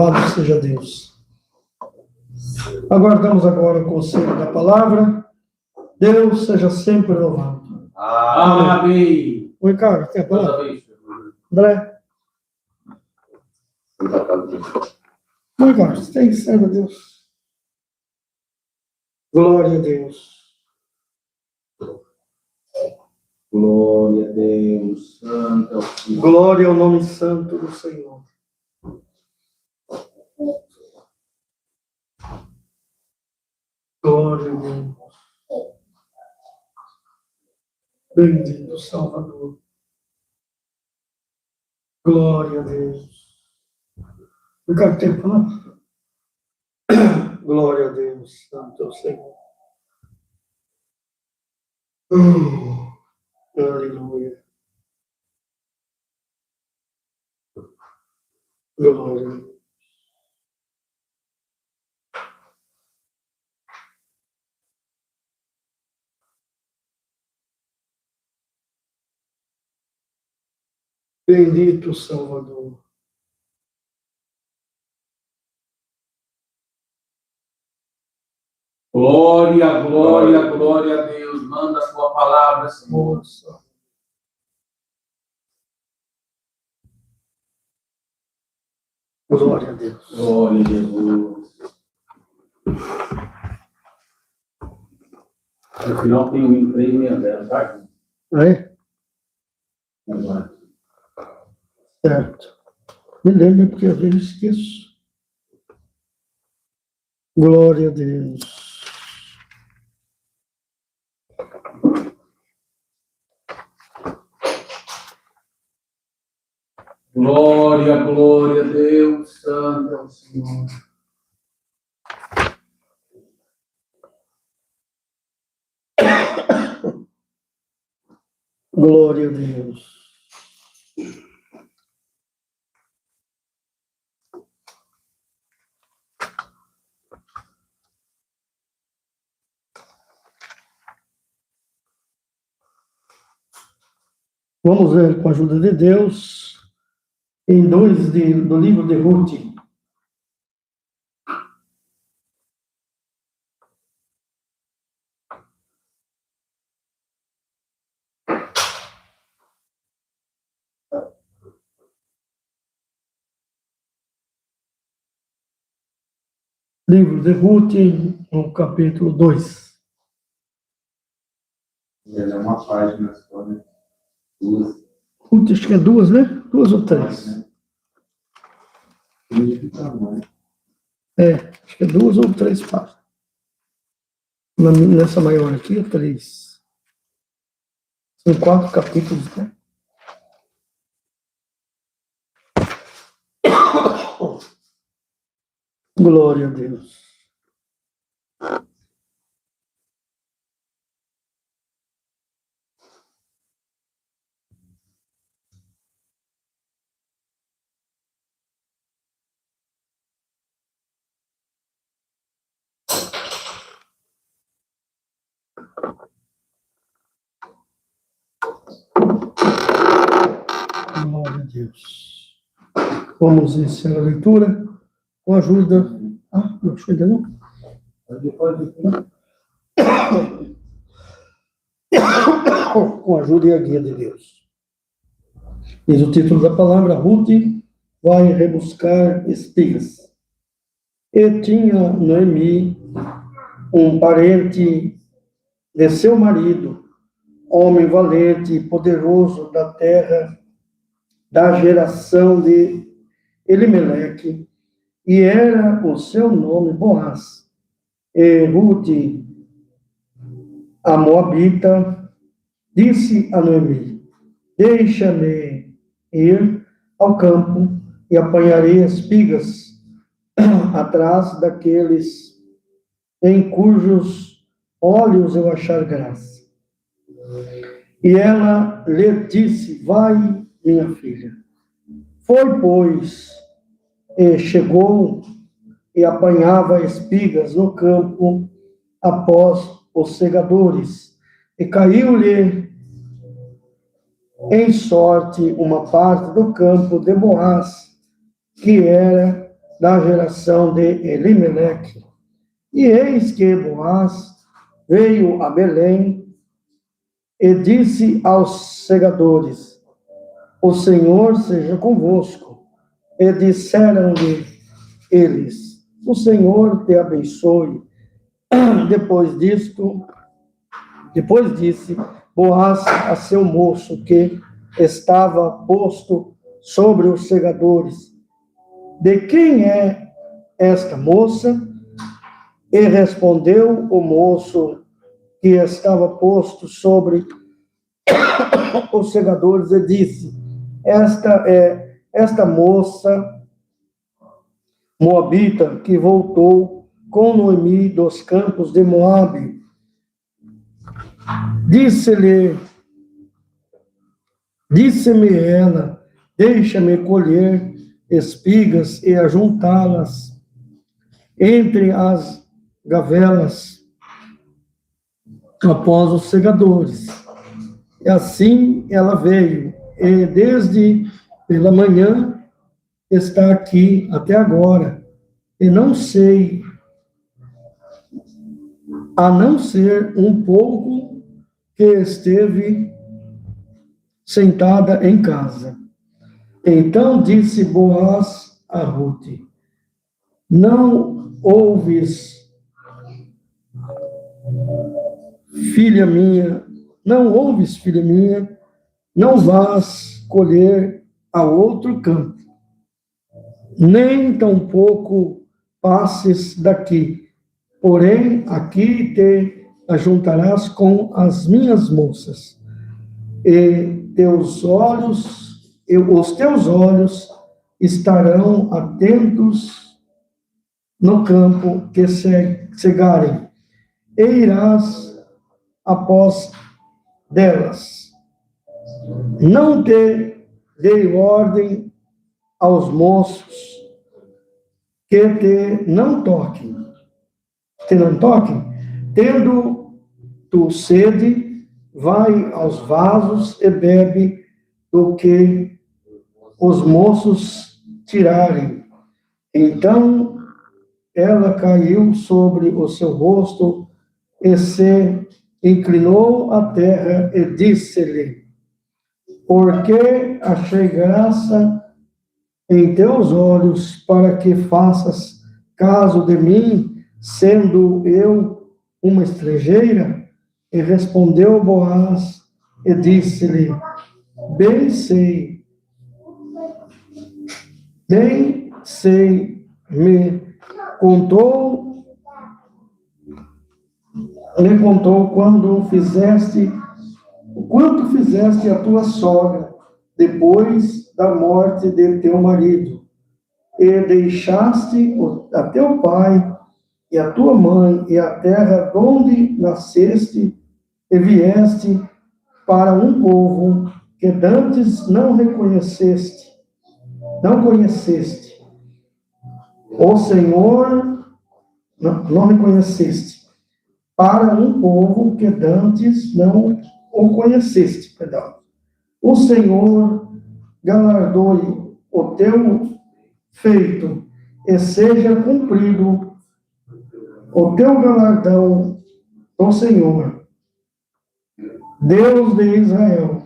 Louvado seja Deus. Aguardamos agora o conselho da palavra. Deus seja sempre louvado. Amém. Oi, Carlos, tem a palavra? André? Oi, Carlos, tem, serve a Deus. Glória a Deus. Glória a Deus, santo é o Senhor. Glória ao nome santo do Senhor. Glória a Deus. Bendito Salvador. Glória a Deus. Eu quero ter palavra. Glória a Deus, santo é o Senhor. Aleluia. Glória a Deus. Bendito Salvador. Glória, glória, glória a Deus. Manda a sua palavra, Senhor. Nossa. Glória a Deus. Glória a Jesus. No final tem um 360, sabe? É? Agora. Certo. Me lembro, porque às vezes esqueço. Glória a Deus. Glória, glória a Deus, santo é o Senhor. Glória a Deus. Vamos ver, com a ajuda de Deus, em do livro de Ruth. Livro de Ruth, no capítulo 2. É uma página só, né? Duas. Ruth, acho que é 2, né? 2 ou 3? Acho que é 2 ou 3 páginas. Nessa maior aqui é 3. São 4 capítulos, né? Glória a Deus. Glória a Deus. Vamos iniciar a leitura com a ajuda. Não achou ainda não? Com a ajuda e a guia de Deus. Diz o título da palavra: Ruth vai rebuscar espigas. E tinha Noemi um parente de seu marido, homem valente e poderoso da terra, da geração de Elimeleque, e era o seu nome Boaz. E Ruth, a moabita, disse a Noemi: deixa-me ir ao campo e apanharei espigas atrás daqueles em cujos olhos eu achar graça. E ela lhe disse: vai, minha filha. Foi, pois, e chegou e apanhava espigas no campo após os segadores, e caiu-lhe em sorte uma parte do campo de Boaz, que era da geração de Elimeleque. E eis que Boaz veio a Belém e disse aos segadores: o Senhor seja convosco. E disseram-lhe eles: o Senhor te abençoe. Depois disse Boaz a seu moço que estava posto sobre os segadores: de quem é esta moça? E respondeu o moço que estava posto sobre os segadores e disse: esta moça moabita que voltou com Noemi dos campos de Moabe. Disse-me ela: deixa-me colher espigas e ajuntá-las entre as gavelas após os segadores. E assim ela veio, e desde pela manhã está aqui até agora, e não sei, a não ser um pouco que esteve sentada em casa. Então disse Boaz a Ruth: não ouves, filha minha, não vás colher a outro campo, nem tampouco passes daqui, porém aqui te ajuntarás com as minhas moças, e os teus olhos estarão atentos no campo que cegarem, e irás após delas. Não te dei ordem aos moços que te não toquem. Tendo tu sede, vai aos vasos e bebe do que os moços tirarem. Então ela caiu sobre o seu rosto e se inclinou à terra e disse-lhe: porque achei graça em teus olhos, para que faças caso de mim, sendo eu uma estrangeira? E respondeu Boaz e disse-lhe: bem sei, me contou quanto fizeste a tua sogra depois da morte de teu marido, e deixaste a teu pai e a tua mãe e a terra onde nasceste, e vieste para um povo que dantes não conheceste. O Senhor não reconheceste, para um povo que dantes não o conheceste, O Senhor galardoe o teu feito, e seja cumprido o teu galardão do Senhor, Deus de Israel,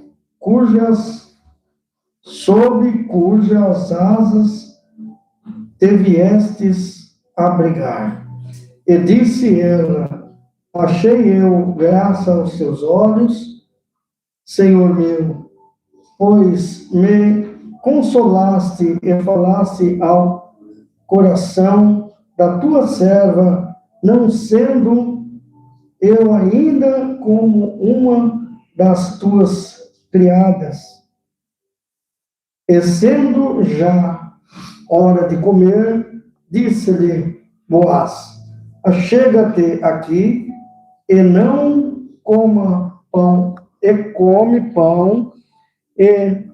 sob cujas asas te viestes abrigar. E disse ela: achei eu graça aos teus olhos, Senhor meu, pois me consolaste e falaste ao coração da tua serva, não sendo eu ainda como uma das tuas criadas. E sendo já hora de comer, disse-lhe Boaz: achega-te aqui e não coma pão, e come pão, e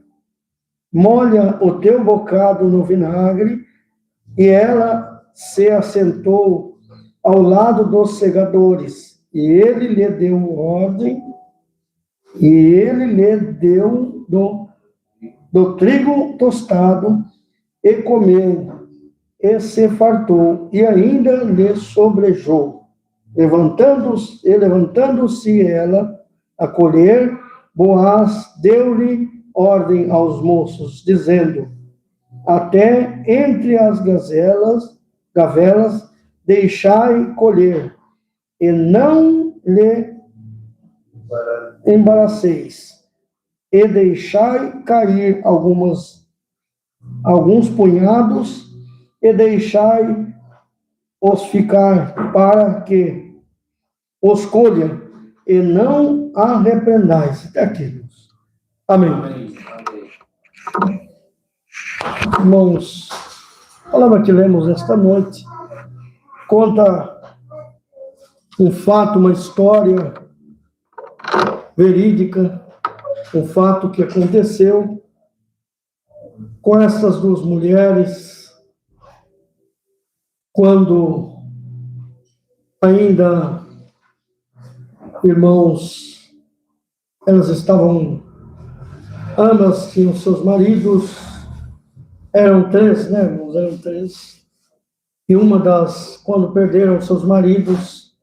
molha o teu bocado no vinagre. E ela se assentou ao lado dos segadores, e ele lhe deu ordem, e ele lhe deu do trigo tostado, e comeu. e se fartou, e ainda lhe sobrejou. Levantando-se ela a colher, Boaz deu-lhe ordem aos moços, dizendo: até entre as gavelas, deixai colher, e não lhe embaraceis, e deixai cair alguns punhados, e deixai-os ficar, para que os colha, e não a repreendais. Até aqui. Amém. Amém. Irmãos, a palavra que lemos esta noite conta um fato, uma história verídica, um fato que aconteceu com essas duas mulheres quando ainda, irmãos, elas estavam, ambas tinham seus maridos, eram três, né, irmãos? Eram três. E quando perderam seus maridos,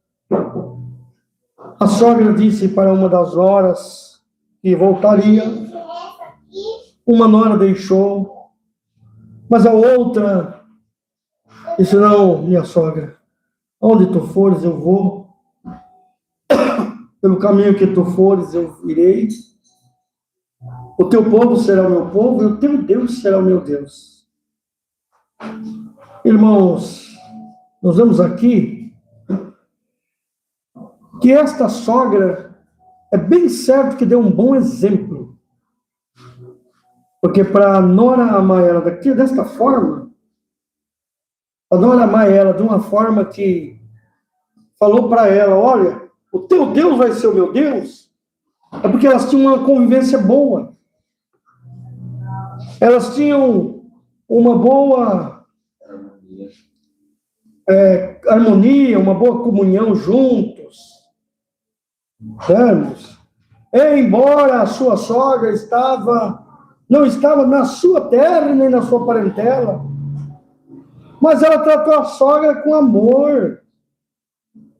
a sogra disse para uma das noras que voltaria. Uma nora deixou, mas a outra disse: não, minha sogra, onde tu fores eu vou, pelo caminho que tu fores eu irei, o teu povo será o meu povo e o teu Deus será o meu Deus. Irmãos, nós vemos aqui que esta sogra é bem certo que deu um bom exemplo. Porque para a nora amar ela desta forma, a nora amar ela de uma forma que falou para ela: olha, o teu Deus vai ser o meu Deus, é porque elas tinham uma convivência boa. Elas tinham uma boa harmonia, uma boa comunhão juntos. Vamos. Embora a sua sogra não estava na sua terra nem na sua parentela, mas ela tratou a sogra com amor.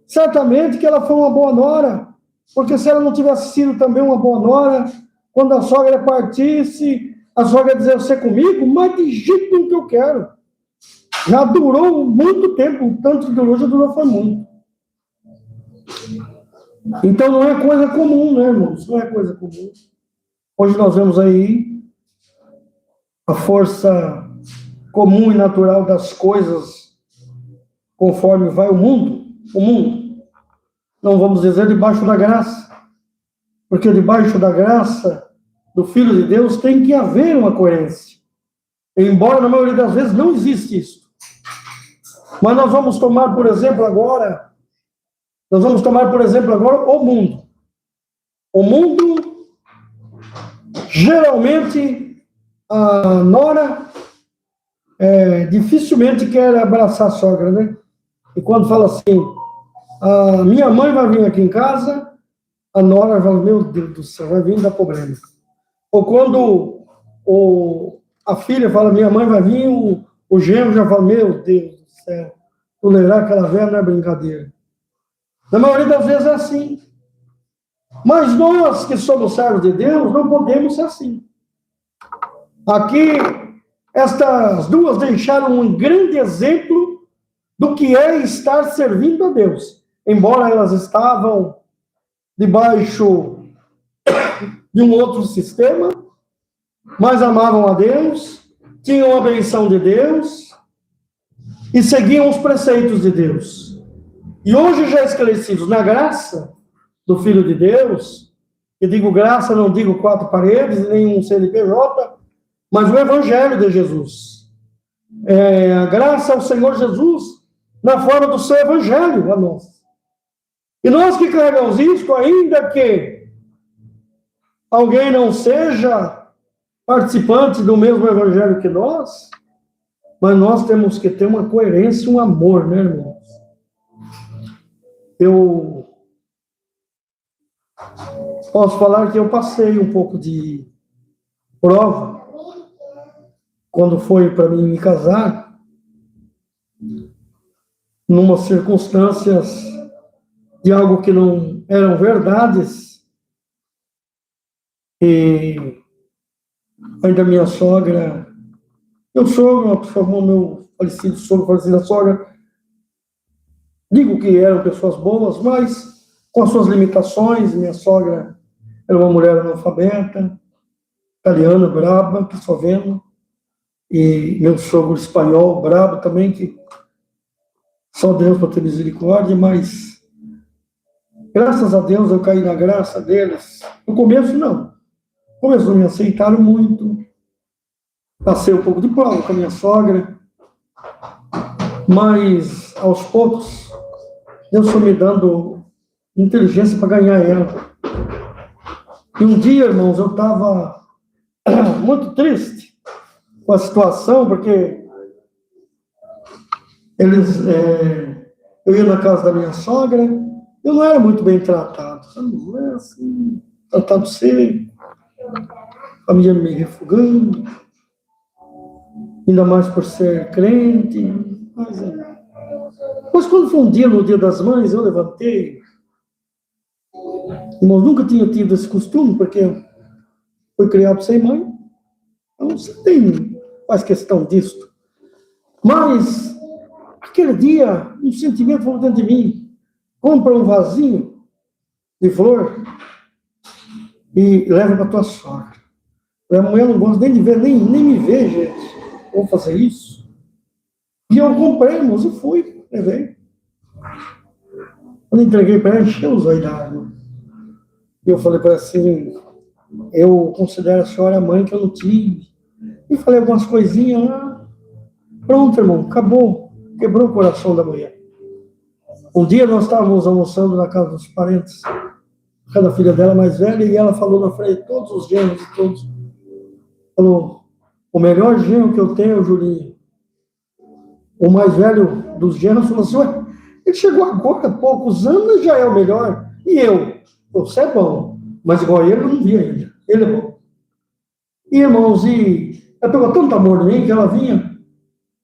Certamente que ela foi uma boa nora, porque se ela não tivesse sido também uma boa nora, quando a sogra partisse, a sogra ia dizer: você comigo? Mas de jeito nenhum que eu quero. Já durou muito tempo, o tanto que durou, já durou foi muito. Então não é coisa comum, né, irmãos? Não é coisa comum. Hoje nós vemos aí a força comum e natural das coisas conforme vai o mundo. Não vamos dizer debaixo da graça, porque debaixo da graça do Filho de Deus tem que haver uma coerência. Embora na maioria das vezes não existe isso. Mas nós vamos tomar, por exemplo, agora o mundo. O mundo, geralmente, a nora dificilmente quer abraçar a sogra, né? E quando fala assim: a minha mãe vai vir aqui em casa, a nora fala: meu Deus do céu, vai vir dar problema. Ou quando a filha fala: minha mãe vai vir, o genro já fala: meu Deus do céu, tolerar aquela velha não é brincadeira. Na maioria das vezes é assim. Mas nós que somos servos de Deus, não podemos ser assim. Aqui, estas duas deixaram um grande exemplo do que é estar servindo a Deus. Embora elas estavam debaixo de um outro sistema, mas amavam a Deus, tinham a benção de Deus e seguiam os preceitos de Deus. E hoje, já esclarecidos na graça do Filho de Deus, e digo graça, não digo quatro paredes, nem um CNPJ, mas o Evangelho de Jesus. A graça ao Senhor Jesus na forma do seu Evangelho a nós. E nós que carregamos isso, ainda que alguém não seja participante do mesmo Evangelho que nós, mas nós temos que ter uma coerência, um amor, né, irmãos? Eu posso falar que eu passei um pouco de prova quando foi para mim me casar, numa circunstâncias de algo que não eram verdades, e ainda minha sogra, meu sogro, chamou meu falecido sogro, falecida sogra, digo que eram pessoas boas, mas com as suas limitações. Minha sogra era uma mulher analfabeta, italiana, braba, que só vendo, e meu sogro espanhol, brabo também, que só Deus para ter misericórdia, mas graças a Deus eu caí na graça deles. No começo, não. No começo não me aceitaram muito. Passei um pouco de prova com a minha sogra, mas aos poucos Deus foi me dando inteligência para ganhar ela. E um dia, irmãos, eu estava muito triste com a situação, porque eu ia na casa da minha sogra, eu não era muito bem tratado, sabe? Não era assim, tratado seco, a família me refugando, ainda mais por ser crente. Mas quando foi um dia, no Dia das Mães, eu levantei. Irmãos, nunca tinha tido esse costume, porque fui criado sem mãe, então você faz questão disso. Mas aquele dia, um sentimento falou dentro de mim: compra um vasinho de flor e leva para tua sogra. A mulher não gosta nem de ver, nem me ver, gente. Vou fazer isso. E eu comprei, irmãos, e fui, levei. Quando entreguei para ela, encheu os olhos d'água. E eu falei para ela assim: eu considero a senhora a mãe que eu não tive. E falei algumas coisinhas lá. Pronto, irmão, acabou. Quebrou o coração da mulher. Um dia nós estávamos almoçando na casa dos parentes, cada filha dela mais velha, e ela falou na frente de todos os genros e todos. Falou: o melhor genro que eu tenho é o Julinho. O mais velho dos genros falou assim: ué, ele chegou agora, há poucos anos, já é o melhor. E eu? Você é bom, mas igual ele eu não vi ainda. Ele é bom. E, irmãos, ela pegou tanto amor em mim que ela vinha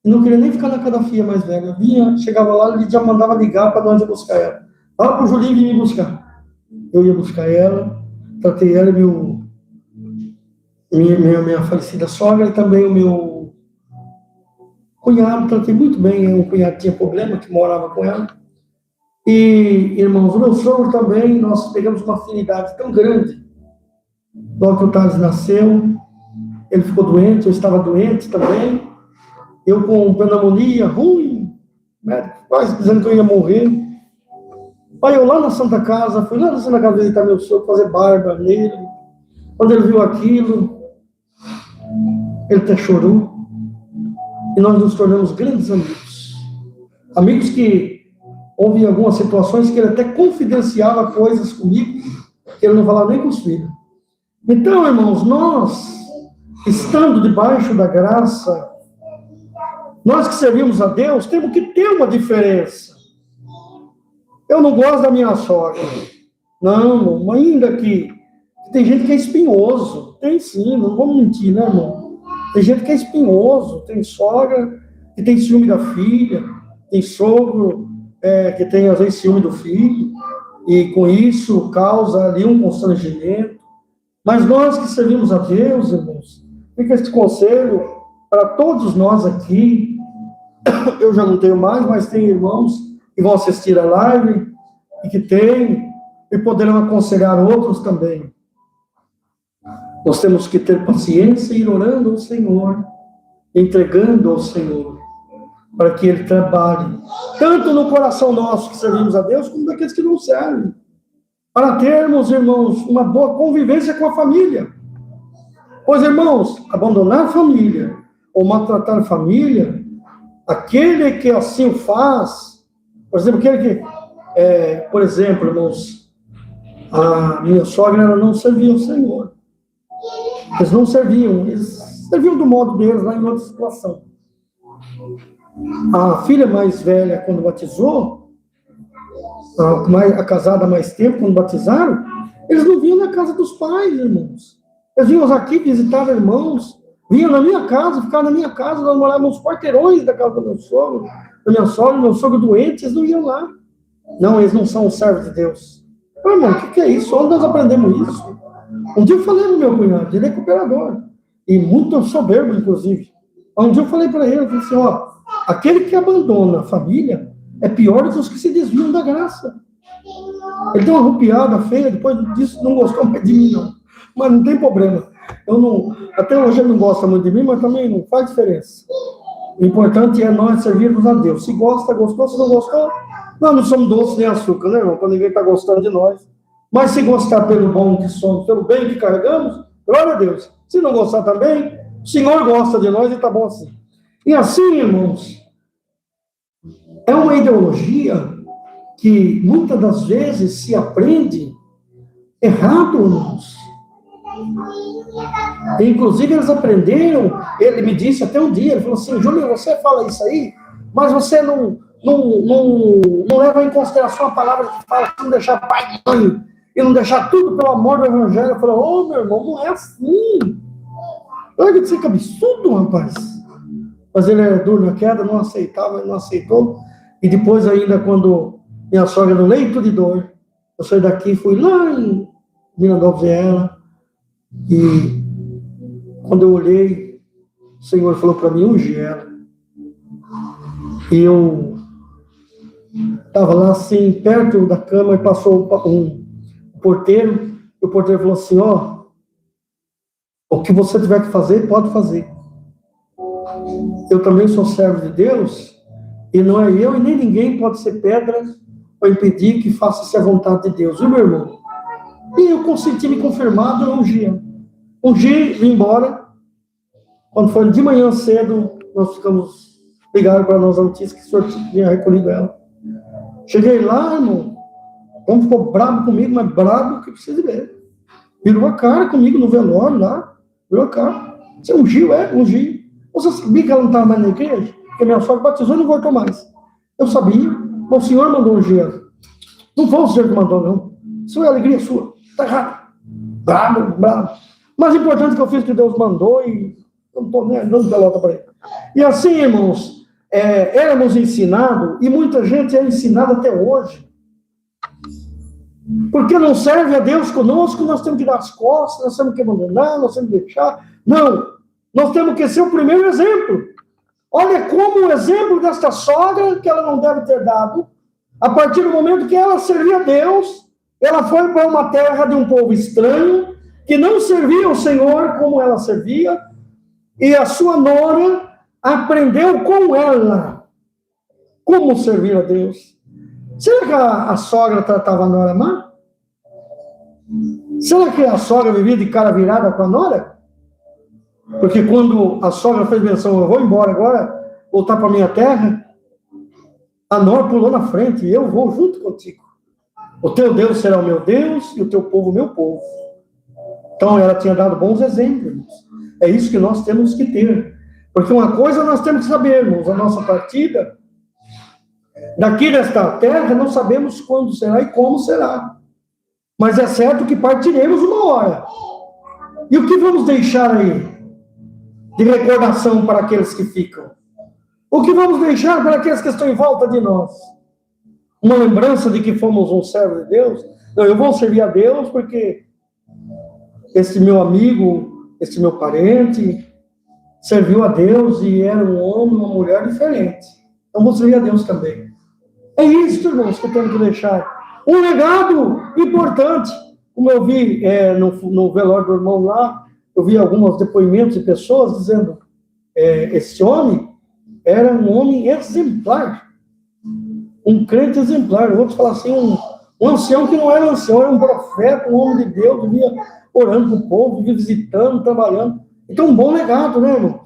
e não queria nem ficar na casa da filha mais velha. Vinha, chegava lá, ele já mandava ligar para nós ir buscar ela. Fala para o Julinho vir me buscar. Eu ia buscar ela, tratei ela e minha falecida sogra, e também o meu cunhado, tratei muito bem. Um cunhado tinha problema, que morava com ela. E, irmãos, o meu sogro também, nós pegamos uma afinidade tão grande. Logo que o Thales nasceu, ele ficou doente, eu estava doente também. Eu com pneumonia ruim, médico quase dizendo que eu ia morrer. Aí eu lá na Santa Casa, fui lá na Santa Casa visitar meu sogro, fazer barba nele. Quando ele viu aquilo, ele até chorou. E nós nos tornamos grandes amigos. Amigos que houve algumas situações que ele até confidenciava coisas comigo, que ele não falava nem com os filhos. Então, irmãos, nós, estando debaixo da graça, nós que servimos a Deus, temos que ter uma diferença. Eu não gosto da minha sogra. Não, ainda que tem gente que é espinhoso. Tem sim, não vamos mentir, né, irmão? Tem gente que é espinhoso, tem sogra que tem ciúme da filha, tem sogro que tem, às vezes, ciúme do filho, e com isso causa ali um constrangimento. Mas nós que servimos a Deus, irmãos, fica esse conselho para todos nós aqui. Eu já não tenho mais, mas tem irmãos que vão assistir a live e que têm, e poderão aconselhar outros também. Nós temos que ter paciência e ir orando ao Senhor, entregando ao Senhor, para que Ele trabalhe, tanto no coração nosso que servimos a Deus, como daqueles que não servem, para termos, irmãos, uma boa convivência com a família. Pois, irmãos, abandonar a família ou maltratar a família, aquele que assim o faz, por exemplo, por exemplo, irmãos, a minha sogra, ela não servia ao Senhor. Eles não serviam, eles serviam do modo deles lá em outra situação. A filha mais velha, quando batizou, a casada há mais tempo, quando batizaram, eles não vinham na casa dos pais, irmãos. Eles vinham aqui visitar irmãos, vinham na minha casa, ficavam na minha casa, nós morávamos nos quarteirões da casa do meu sogro. da minha sogra, meu sogro doente, eles não iam lá. Não, eles não são servos de Deus. Meu irmão, o que é isso? Onde nós aprendemos isso? Um dia eu falei pro meu cunhado, ele é cooperador, e muito soberbo, inclusive. Um dia eu falei para ele, eu falei assim, ó, aquele que abandona a família é pior do que os que se desviam da graça. Ele deu uma rupiada feia, depois disso não gostou mais de mim, não. Mas não tem problema. Eu não, até hoje ele não gosta muito de mim, mas também não faz diferença. O importante é nós servirmos a Deus. Se gosta, gostou. Se não gostou, nós não somos doces nem açúcar, né, irmão? Quando ninguém está gostando de nós. Mas se gostar pelo bom que somos, pelo bem que carregamos, glória a Deus. Se não gostar também, o Senhor gosta de nós e está bom assim. E assim, irmãos, é uma ideologia que muitas das vezes se aprende errado, irmãos. Inclusive, eles aprenderam, ele me disse até um dia, ele falou assim, Júlio, você fala isso aí, mas você não leva em consideração a palavra que fala, não deixar pai e mãe, e não deixar tudo pelo amor do evangelho. Eu falei, ô, meu irmão, não é assim. Olha que que absurdo, rapaz. Mas ele era duro na queda, não aceitava, ele não aceitou. E depois ainda, quando minha sogra no leito de dor, eu saí daqui, fui lá em Mirador ver ela, e quando eu olhei, o Senhor falou para mim, unge ela. E eu estava lá assim, perto da cama, e passou um porteiro, e o porteiro falou assim, ó, o que você tiver que fazer, pode fazer. Eu também sou servo de Deus, e não é eu e nem ninguém pode ser pedra para impedir que faça-se a vontade de Deus, viu, meu irmão? E eu consenti me confirmado, eu ungi, vim embora. Quando foi de manhã cedo, nós ligaram para nós a notícia que o senhor tinha recolhido ela. Cheguei lá, irmão, o homem ficou bravo comigo, mas bravo que precisa ver. Virou a cara comigo no velório lá, virou a cara. Você ungiu? É, ungi. Você sabia que ela não estava mais na igreja? Porque minha sogra batizou e não voltou mais. Eu sabia, mas o senhor mandou ungir ela. Não foi o senhor que mandou, não. Isso é alegria sua. Está errado. Bravo. Mas o importante que eu fiz que Deus mandou e eu não estou nem dando pelota para ele. E assim, irmãos, éramos ensinados, e muita gente é ensinada até hoje. Porque não serve a Deus conosco, nós temos que dar as costas, nós temos que abandonar, nós temos que deixar. Não, nós temos que ser o primeiro exemplo. Olha como o exemplo desta sogra, que ela não deve ter dado, a partir do momento que ela servia a Deus, ela foi para uma terra de um povo estranho, que não servia o Senhor como ela servia, e a sua nora aprendeu com ela como servir a Deus. Será que a sogra tratava a nora má? Será que a sogra vivia de cara virada com a nora? Porque quando a sogra fez menção, eu vou embora agora, voltar para minha terra, a nora pulou na frente, e eu vou junto contigo. O teu Deus será o meu Deus, e o teu povo o meu povo. Então, ela tinha dado bons exemplos. É isso que nós temos que ter. Porque uma coisa nós temos que saber, irmãos, a nossa partida, daqui desta terra, não sabemos quando será e como será. Mas é certo que partiremos uma hora. E o que vamos deixar aí de recordação para aqueles que ficam? O que vamos deixar para aqueles que estão em volta de nós? Uma lembrança de que fomos um servo de Deus? Não, eu vou servir a Deus porque esse meu amigo, esse meu parente, serviu a Deus e era um homem, uma mulher diferente. Então vou servir a Deus também. É isso, irmãos, que temos que deixar. Um legado importante. Como eu vi no velório do irmão lá, eu vi alguns depoimentos de pessoas dizendo esse homem era um homem exemplar. Um crente exemplar. Outros falam assim, um ancião que não era ancião, era um profeta, um homem de Deus, vivia orando com o povo, vivia visitando, trabalhando. Então, um bom legado, né, irmão?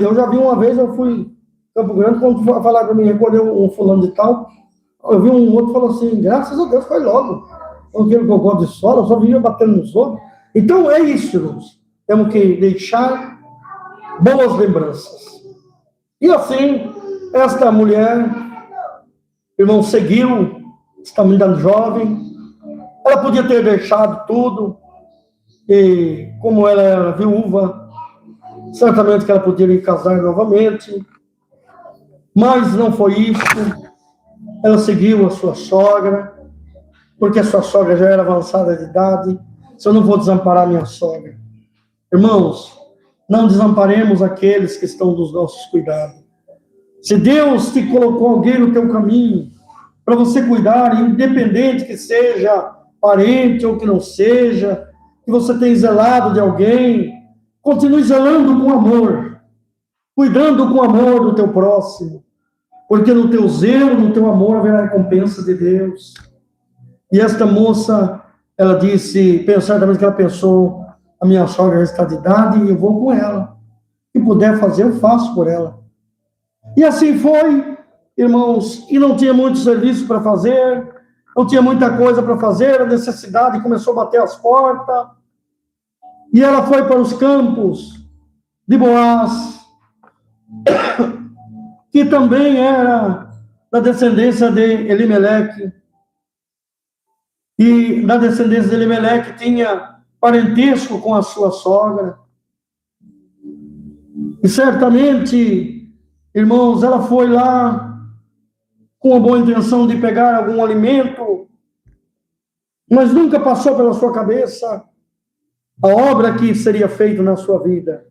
Eu já vi uma vez, eu fui em Campo Grande, quando falaram para mim, recolher um fulano de tal, eu vi um outro que falou assim, graças a Deus, foi logo. Eu vi o gogó de sola, eu só via batendo nos outros. Então, é isso, irmãos. Temos que deixar boas lembranças. E assim, esta mulher, irmão, seguiu, esta menina jovem, ela podia ter deixado tudo, e como ela era viúva, certamente que ela poderia casar novamente, Mas não foi isso. Ela seguiu a sua sogra, porque a sua sogra já era avançada de idade. Se eu não vou desamparar minha sogra. Irmãos, não desamparemos aqueles que estão dos nossos cuidados. Se Deus te colocou alguém no teu caminho, para você cuidar, independente que seja parente ou que não seja, que você tenha zelado de alguém, continue zelando com amor, cuidando com amor do teu próximo, porque no teu zelo, no teu amor, haverá recompensa de Deus. E esta moça, ela disse, certamente que ela pensou, a minha sogra já está de idade e eu vou com ela. O que puder fazer, eu faço por ela. E assim foi, irmãos, e não tinha muito serviço para fazer, não tinha muita coisa para fazer, a necessidade começou a bater as portas, e ela foi para os campos de Boaz, que também era da descendência de Elimeleque, e na descendência de Elimeleque tinha parentesco com a sua sogra, e certamente, irmãos, ela foi lá com a boa intenção de pegar algum alimento, mas nunca passou pela sua cabeça a obra que seria feita na sua vida.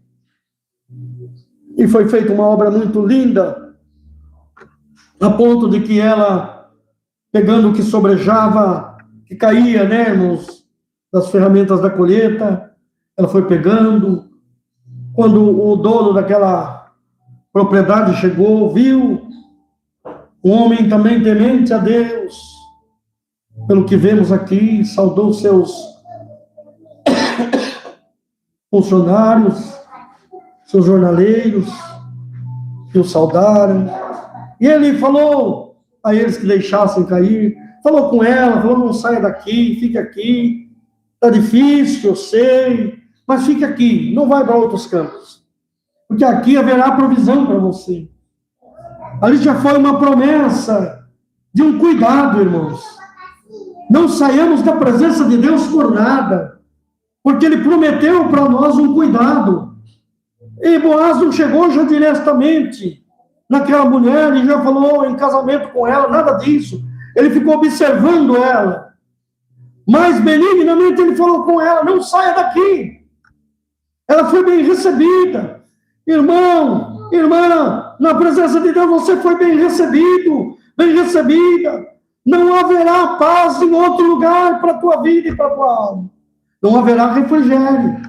E foi feita uma obra muito linda, a ponto de que ela, pegando o que sobrejava, que caía, né, irmãos, das ferramentas da colheita, ela foi pegando. Quando o dono daquela propriedade chegou, viu um homem também temente a Deus, pelo que vemos aqui, saudou seus funcionários, seus jornaleiros, que o saudaram, e ele falou a eles que deixassem cair, falou com ela, falou, não saia daqui, fique aqui, está difícil, eu sei, mas fique aqui, não vai para outros campos, porque aqui haverá provisão para você. Ali já foi uma promessa de um cuidado, irmãos. Não saiamos da presença de Deus por nada, porque Ele prometeu para nós um cuidado. E Boaz não chegou já diretamente naquela mulher e já falou em casamento com ela, nada disso. Ele ficou observando ela. Mas benignamente ele falou com ela, não saia daqui. Ela foi bem recebida. Irmão, irmã, na presença de Deus você foi bem recebido, bem recebida. Não haverá paz em outro lugar para a tua vida e para a tua alma. Não haverá refrigério.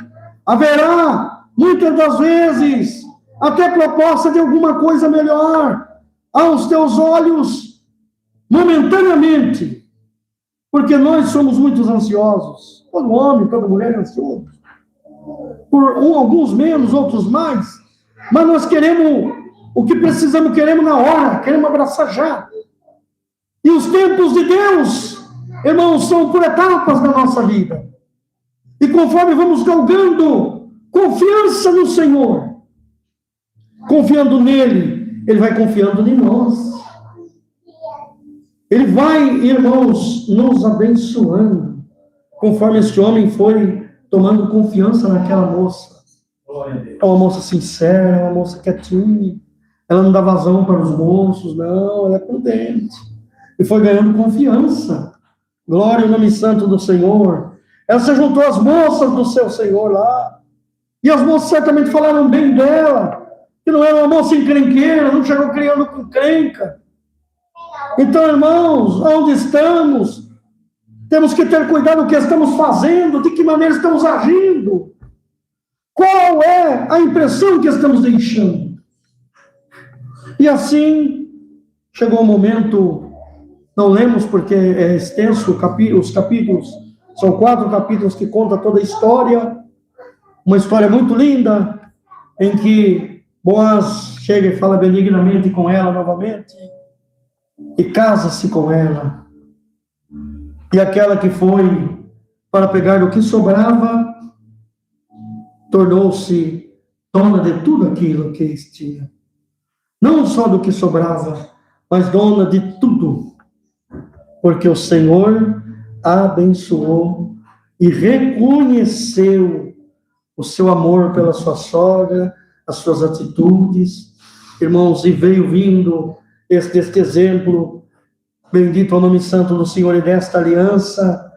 Haverá, muitas das vezes, até proposta de alguma coisa melhor aos teus olhos, momentaneamente. Porque nós somos muito ansiosos. Todo homem, toda mulher é ansioso. Alguns menos, outros mais. Mas nós queremos, o que precisamos, queremos na hora, queremos abraçar já. E os tempos de Deus, irmãos, são por etapas da nossa vida. E conforme vamos galgando confiança no Senhor, confiando nele, ele vai confiando em nós. Ele vai, irmãos, nos abençoando, conforme este homem foi tomando confiança naquela moça. É uma moça sincera, é uma moça quietinha, ela não dá vazão para os moços, não, ela é prudente. E foi ganhando confiança. Glória ao nome santo do Senhor. Ela se juntou às moças do seu Senhor lá, e as moças certamente falaram bem dela, que não era uma moça encrenqueira, não chegou criando com crenca. Então, irmãos, onde estamos? Temos que ter cuidado do que estamos fazendo, de que maneira estamos agindo. Qual é a impressão que estamos deixando? E assim, chegou o momento, não lemos porque é extenso, os capítulos, são 4 capítulos que contam toda a história, uma história muito linda, em que Boaz chega e fala benignamente com ela novamente, e casa-se com ela. E aquela que foi para pegar o que sobrava, tornou-se dona de tudo aquilo que tinha. Não só do que sobrava, mas dona de tudo. Porque o Senhor a abençoou e reconheceu o seu amor pela sua sogra, as suas atitudes, irmãos, e veio vindo este exemplo, bendito é o nome santo do Senhor, e desta aliança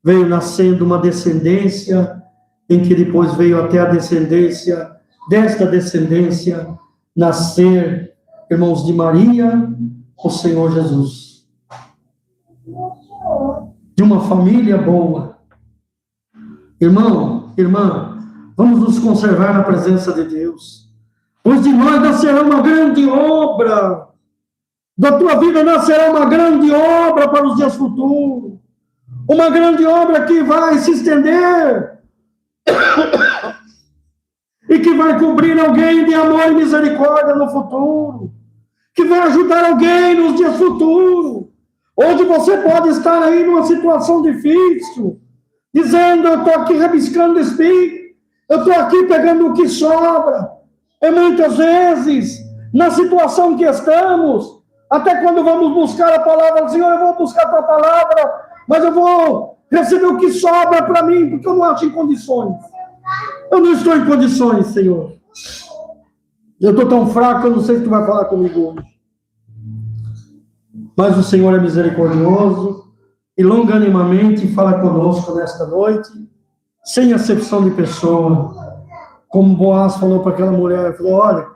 veio nascendo uma descendência, em que depois veio até a descendência, desta descendência, nascer, irmãos, de Maria, o Senhor Jesus. De uma família boa. Irmão, irmã, vamos nos conservar na presença de Deus. Pois de nós nascerá uma grande obra. Da tua vida nascerá uma grande obra para os dias futuros. Uma grande obra que vai se estender. E que vai cobrir alguém de amor e misericórdia no futuro. Que vai ajudar alguém nos dias futuros. Onde você pode estar aí numa situação difícil. Dizendo, eu estou aqui rabiscando o espírito. Eu estou aqui pegando o que sobra. E muitas vezes, na situação que estamos, até quando vamos buscar a palavra do Senhor, eu vou buscar a tua palavra, mas eu vou receber o que sobra para mim, porque eu não acho em condições. Eu não estou em condições, Senhor. Eu estou tão fraco, eu não sei se tu vai falar comigo hoje. Mas o Senhor é misericordioso e longanimamente fala conosco nesta noite, sem acepção de pessoa. Como Boaz falou para aquela mulher, falou, olha,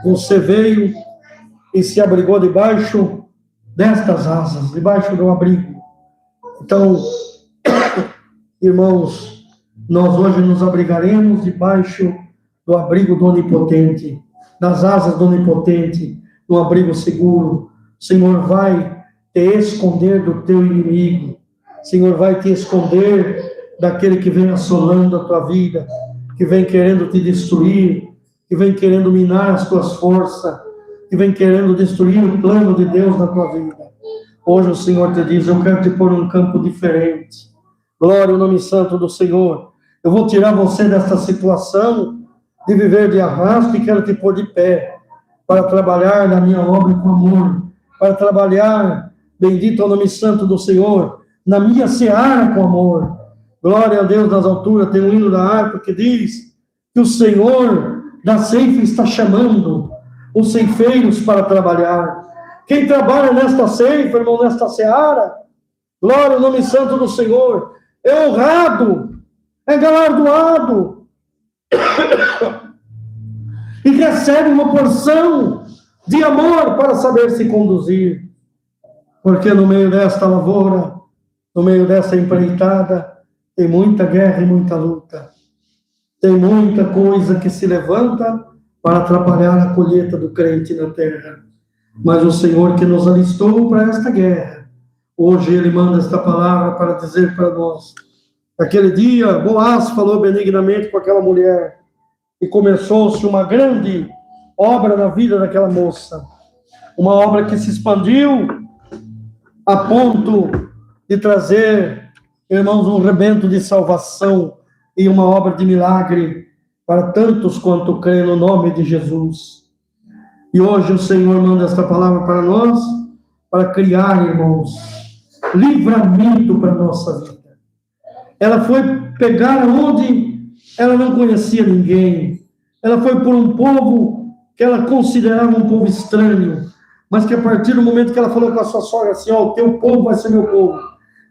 você veio e se abrigou debaixo destas asas, debaixo do abrigo. Então, irmãos, nós hoje nos abrigaremos debaixo do abrigo do Onipotente, das asas do Onipotente, no abrigo seguro. O Senhor vai te esconder do teu inimigo. O Senhor vai te esconder daquele que vem assolando a tua vida, que vem querendo te destruir, que vem querendo minar as tuas forças, que vem querendo destruir o plano de Deus na tua vida. Hoje o Senhor te diz, eu quero te pôr num campo diferente. Glória ao nome santo do Senhor. Eu vou tirar você dessa situação de viver de arrasto e quero te pôr de pé para trabalhar na minha obra com amor, para trabalhar, bendito é o nome santo do Senhor, na minha seara com amor. Glória a Deus nas alturas, tem um hino da harpa que diz que o Senhor da ceifa está chamando os ceifeiros para trabalhar. Quem trabalha nesta ceifa, irmão, nesta seara, glória ao nome santo do Senhor, é honrado, é galardoado, e recebe uma porção de amor para saber se conduzir. Porque no meio desta lavoura, no meio dessa empreitada, tem muita guerra e muita luta. Tem muita coisa que se levanta para atrapalhar a colheita do crente na terra. Mas o Senhor que nos alistou para esta guerra, hoje Ele manda esta palavra para dizer para nós. Aquele dia, Boaz falou benignamente com aquela mulher e começou-se uma grande obra na vida daquela moça. Uma obra que se expandiu a ponto de trazer, irmãos, um rebento de salvação e uma obra de milagre para tantos quanto creem no nome de Jesus. E hoje o Senhor manda esta palavra para nós, para criar, irmãos, livramento para a nossa vida. Ela foi pegar onde ela não conhecia ninguém. Ela foi por um povo que ela considerava um povo estranho, mas que a partir do momento que ela falou com a sua sogra assim, ó, o teu povo vai ser meu povo,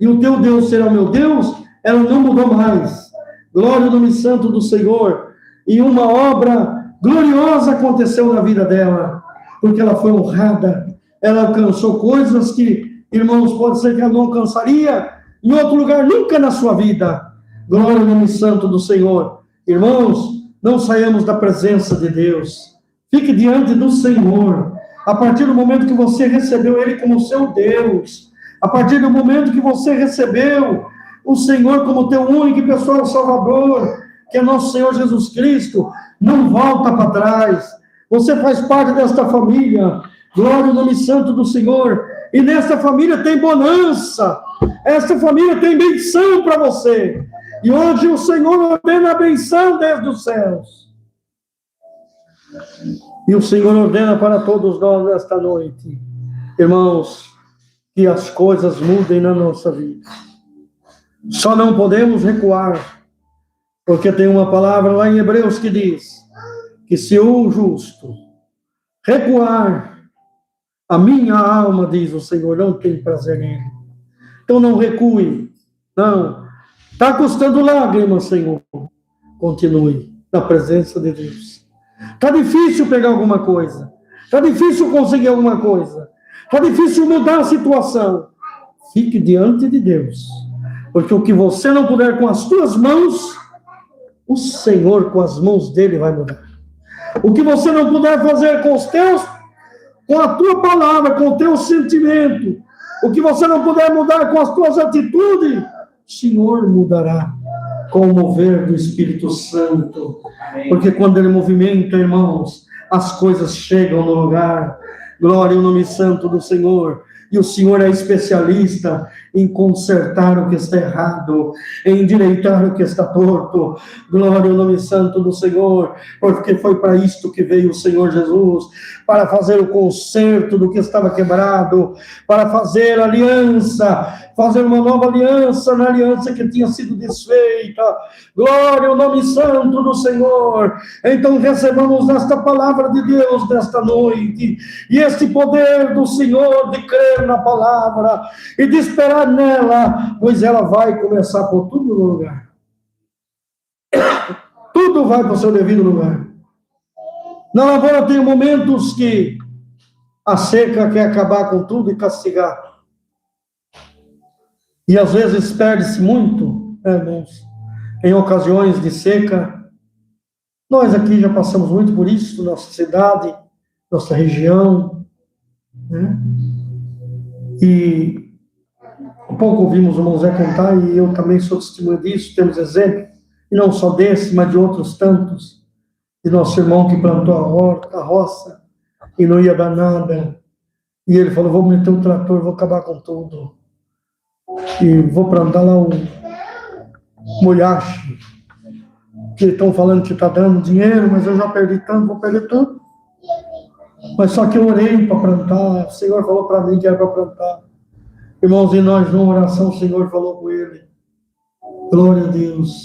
e o teu Deus será o meu Deus, ela não mudou mais. Glória ao nome santo do Senhor. E uma obra gloriosa aconteceu na vida dela, porque ela foi honrada, ela alcançou coisas que, irmãos, pode ser que ela não alcançaria em outro lugar nunca na sua vida. Glória ao nome santo do Senhor. Irmãos, não saiamos da presença de Deus. Fique diante do Senhor. A partir do momento que você recebeu Ele como seu Deus, a partir do momento que você recebeu o Senhor como teu único e pessoal Salvador, que é nosso Senhor Jesus Cristo, não volta para trás. Você faz parte desta família. Glória ao nome santo do Senhor. E nessa família tem bonança. Essa família tem benção para você. E hoje o Senhor ordena a benção desde os céus. E o Senhor ordena para todos nós nesta noite, irmãos, que as coisas mudem na nossa vida. Só não podemos recuar, porque tem uma palavra lá em Hebreus que diz que se o justo recuar, a minha alma, diz o Senhor, não tem prazer nele. Então não recue, não. Está custando lágrimas, Senhor. Continue na presença de Deus. Está difícil pegar alguma coisa. Está difícil conseguir alguma coisa. Está difícil mudar a situação. Fique diante de Deus. Porque o que você não puder com as tuas mãos, o Senhor com as mãos dele vai mudar. O que você não puder fazer com os teus, com a tua palavra, com o teu sentimento, o que você não puder mudar com as tuas atitudes, o Senhor mudará com o mover do Espírito Santo. Porque quando ele movimenta, irmãos, as coisas chegam no lugar. Glória ao nome santo do Senhor. E o Senhor é especialista em consertar o que está errado, em endireitar o que está torto. Glória ao nome santo do Senhor, porque foi para isto que veio o Senhor Jesus, para fazer o conserto do que estava quebrado, para fazer aliança, fazer uma nova aliança na aliança que tinha sido desfeita. Glória ao nome santo do Senhor. Então recebamos esta palavra de Deus nesta noite, e este poder do Senhor de crer na palavra e de esperar nela, pois ela vai começar a pôr tudo no lugar. Tudo vai para o seu devido lugar. Na lavoura tem momentos que a seca quer acabar com tudo e castigar. E às vezes perde-se muito, irmãos, em ocasiões de seca. Nós aqui já passamos muito por isso, nossa cidade, nossa região, né? E há pouco ouvimos o irmão Zé contar, e eu também sou testemunha disso, temos exemplo, e não só desse, mas de outros tantos, de nosso irmão que plantou a roça, e não ia dar nada, e ele falou, vou meter um trator, vou acabar com tudo, e vou plantar lá um molhache, que estão falando que está dando dinheiro, mas eu já perdi tanto, vou perder tudo. Mas só que eu orei para plantar, o Senhor falou para mim que era para plantar. Irmãos, e nós, numa oração, o Senhor falou com ele. Glória a Deus.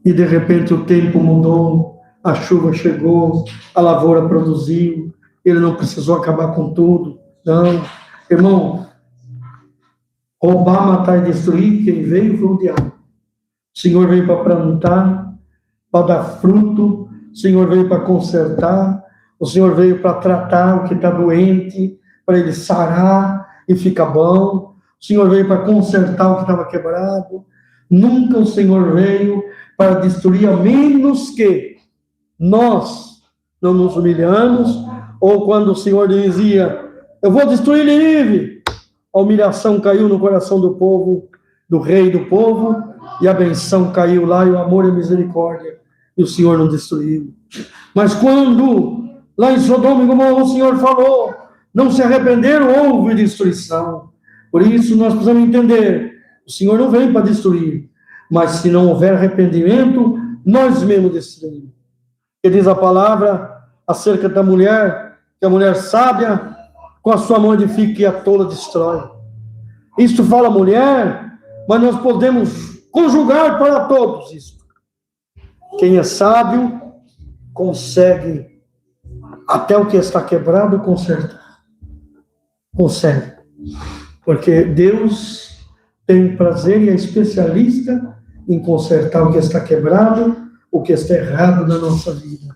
E de repente o tempo mudou, a chuva chegou, a lavoura produziu, ele não precisou acabar com tudo. Não. Irmão, roubar, matar e destruir, quem veio foi o diabo. O Senhor veio para plantar, para dar fruto, o Senhor veio para consertar, o Senhor veio para tratar o que está doente, para ele sarar e ficar bom. O Senhor veio para consertar o que estava quebrado. Nunca o Senhor veio para destruir, a menos que nós não nos humilhamos, ou quando o Senhor dizia, eu vou destruir Nínive, a humilhação caiu no coração do povo, do rei do povo, e a benção caiu lá, e o amor e a misericórdia, e o Senhor não destruiu. Mas quando lá em Sodoma e Gomorra o Senhor falou, não se arrependeram, houve destruição. Por isso nós precisamos entender, o Senhor não vem para destruir, mas se não houver arrependimento, nós mesmos destruímos. E diz a palavra acerca da mulher, que a mulher sábia, com a sua mão edifica e a tola destrói. Isto fala mulher, mas nós podemos conjugar para todos isto. Quem é sábio, consegue até o que está quebrado consertar. Consegue. Porque Deus tem prazer e é especialista em consertar o que está quebrado, o que está errado na nossa vida.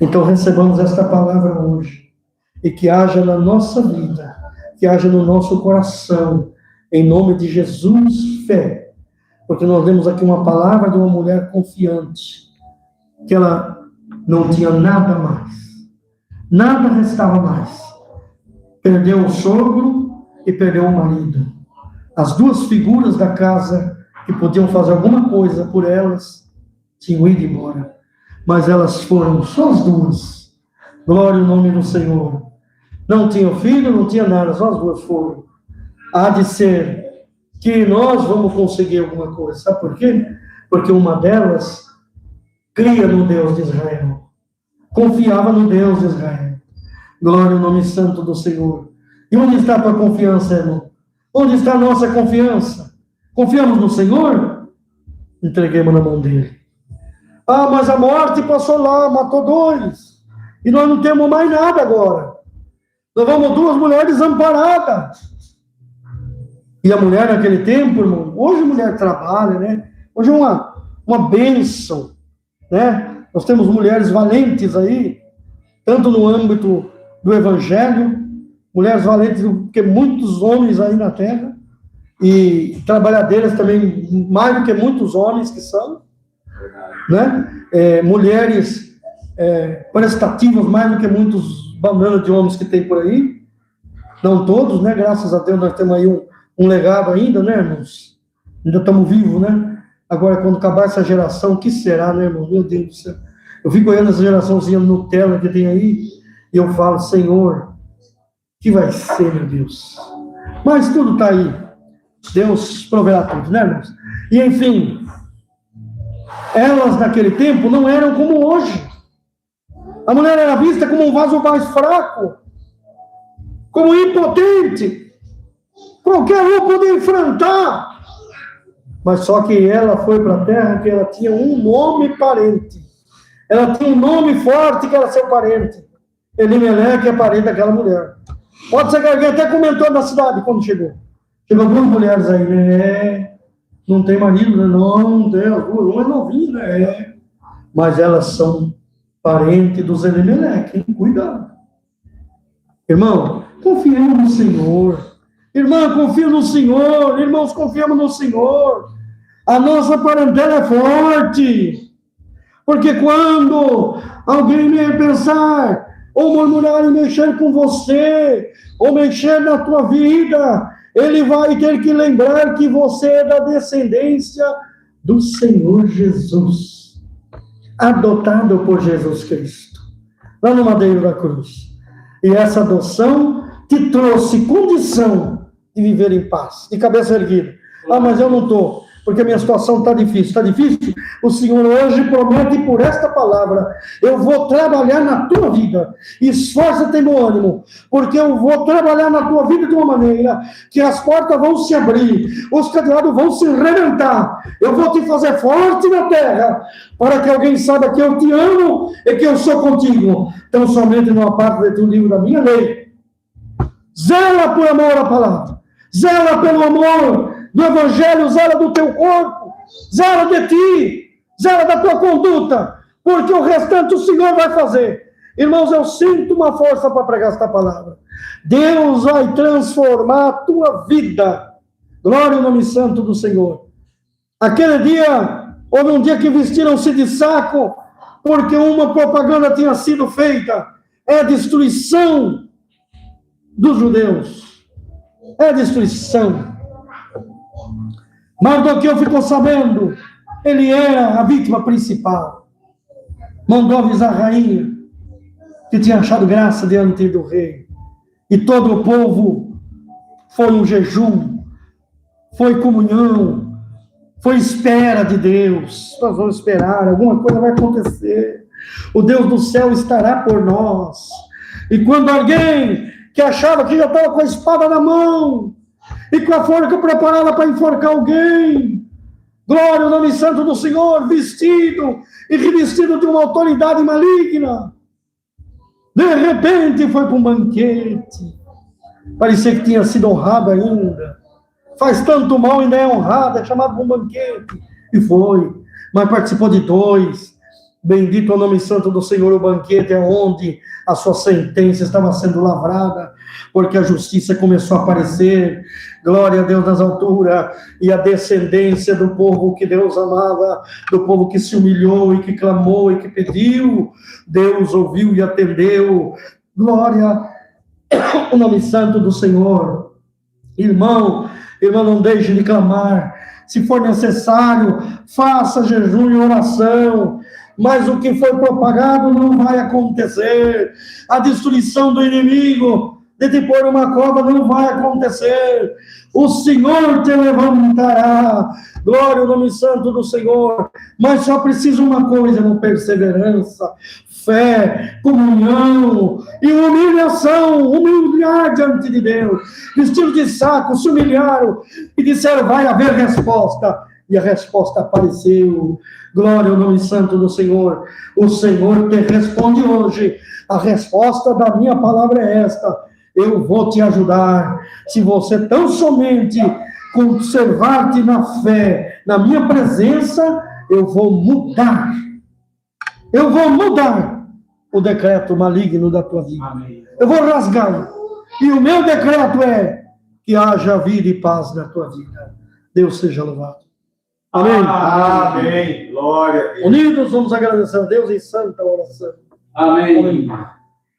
Então recebamos esta palavra hoje, e que haja na nossa vida, que haja no nosso coração, em nome de Jesus, fé. Porque nós lemos aqui uma palavra de uma mulher confiante, que ela não tinha nada mais, nada restava mais. Perdeu o sogro e perdeu o marido. As duas figuras da casa que podiam fazer alguma coisa por elas, tinham ido embora. Mas elas foram só as duas. Glória ao nome do Senhor. Não tinham filho, não tinha nada, só as duas foram. Há de ser que nós vamos conseguir alguma coisa. Sabe por quê? Porque uma delas cria no Deus de Israel. Confiava no Deus de Israel. Glória ao nome santo do Senhor. E onde está a tua confiança, irmão? Onde está a nossa confiança? Confiamos no Senhor? Entreguemos na mão dele. Ah, mas a morte passou lá, matou 2. E nós não temos mais nada agora. Nós vamos 2 mulheres desamparadas. E a mulher naquele tempo, irmão, hoje a mulher trabalha, né? Hoje é uma bênção, né? Nós temos mulheres valentes aí, tanto no âmbito do evangelho, mulheres valentes do que muitos homens aí na terra, e trabalhadeiras também, mais do que muitos homens que são, né? Mulheres prestativas, mais do que muitos bananas de homens que tem por aí, não todos, né? Graças a Deus nós temos aí um legado ainda, né, irmãos? Ainda estamos vivos, né? Agora, quando acabar essa geração, o que será, né, irmão? Meu Deus do céu. Eu fico olhando essa geraçãozinha Nutella que tem aí, e eu falo, Senhor, o que vai ser, meu Deus? Mas tudo está aí. Deus proverá tudo, né, irmãos? E, enfim, elas naquele tempo não eram como hoje. A mulher era vista como um vaso mais fraco, como impotente. Qualquer um podia enfrentar. Mas só que ela foi para a terra que ela tinha um nome parente. Ela tinha um nome forte que era seu parente. Elimeleque é parente daquela mulher. Pode ser que alguém até comentou na cidade quando chegou. Chegou 2 mulheres aí, né? Não tem marido, né? Não tem, as 2, uma é novinha, né? Mas elas são parentes dos Elimeleque, hein? Cuidado. Irmão, confiamos no Senhor. Irmã, confia no Senhor. Irmãos, confiamos no Senhor. A nossa parentela é forte. Porque quando alguém vier pensar, ou murmurar e mexer com você, ou mexer na tua vida, ele vai ter que lembrar que você é da descendência do Senhor Jesus, adotado por Jesus Cristo, lá no madeiro da cruz. E essa adoção te trouxe condição de viver em paz, de cabeça erguida. Ah, mas eu não estou, porque a minha situação está difícil. Está difícil? O Senhor hoje promete por esta palavra, eu vou trabalhar na tua vida. Esforça-te, meu ânimo, porque eu vou trabalhar na tua vida de uma maneira que as portas vão se abrir, os cadeados vão se rebentar. Eu vou te fazer forte na terra, para que alguém saiba que eu te amo e que eu sou contigo. Então, somente não aparta de ti o livro da minha lei. Zela por amor à palavra. Zela pelo amor do evangelho, zela do teu corpo, zela de ti, zela da tua conduta, porque o restante o Senhor vai fazer. Irmãos, eu sinto uma força para pregar esta palavra. Deus vai transformar a tua vida. Glória ao nome santo do Senhor. Aquele dia, houve um dia que vestiram-se de saco, porque uma propaganda tinha sido feita. É a destruição dos judeus. É a destruição. Mardoqueu ficou sabendo, ele era a vítima principal. Mandou avisar a rainha, que tinha achado graça diante do rei. E todo o povo foi um jejum, foi comunhão, foi espera de Deus. Nós vamos esperar, alguma coisa vai acontecer. O Deus do céu estará por nós. E quando alguém que achava que já estava com a espada na mão, e com a forca preparada para enforcar alguém, glória ao nome santo do Senhor, vestido e revestido de uma autoridade maligna, de repente foi para um banquete, parecia que tinha sido honrado ainda, faz tanto mal e ainda é honrado, é chamado para um banquete, e foi, mas participou de 2, bendito é o nome santo do Senhor, o banquete é onde a sua sentença estava sendo lavrada, porque a justiça começou a aparecer, glória a Deus nas alturas, e a descendência do povo que Deus amava, do povo que se humilhou e que clamou e que pediu, Deus ouviu e atendeu, glória ao nome santo do Senhor. Irmão, não deixe de clamar, se for necessário, faça jejum e oração, mas o que foi propagado não vai acontecer. A destruição do inimigo de te pôr uma cova não vai acontecer. O Senhor te levantará. Glória ao nome santo do Senhor. Mas só precisa uma coisa, uma perseverança, fé, comunhão e humilhação, humilhar diante de Deus. Vestiram de saco, se humilharam e disseram, vai haver resposta. e a resposta apareceu. Glória ao nome santo do Senhor. O Senhor te responde hoje. A resposta da minha palavra é esta: eu vou te ajudar. Se você tão somente conservar-te na fé, na minha presença, eu vou mudar. Eu vou mudar o decreto maligno da tua vida. Amém. Eu vou rasgá-lo. E o meu decreto é que haja vida e paz na tua vida. Deus seja louvado. Amém. Amém. Glória a Deus. Unidos, vamos agradecer a Deus em santa oração. Amém.